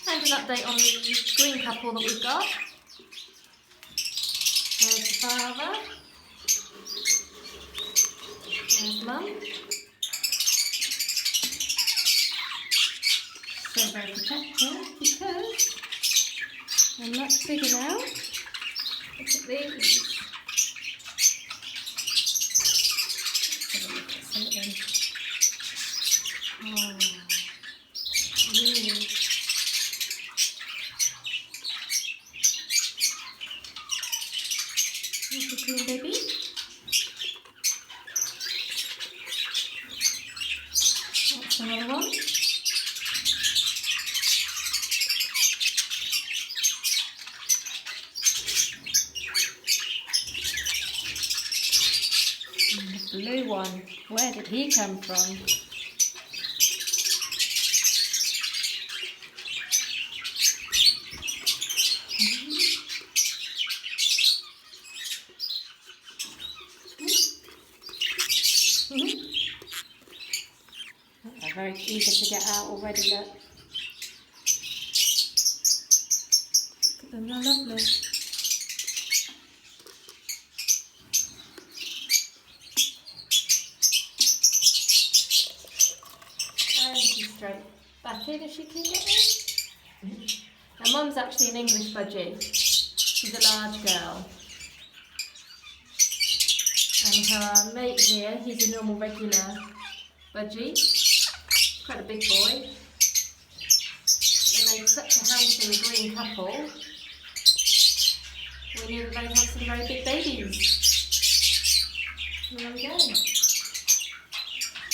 And an update on the green couple that we've got. There's the father. There's Mum. Still very protective because they're much bigger now. Look at these. Let's have a look at some of them. Oh, really? Here's the green baby. That's another one. And the blue one. Where did he come from? They're very eager to get out already, look. Look at them, they're lovely. And she's straight back in if she can get in. Now Mum's actually an English budgie. She's a large girl. And her mate here, he's a normal regular budgie. Quite a big boy. They made such a handsome green couple. We knew that they'd have some very big babies. There we go.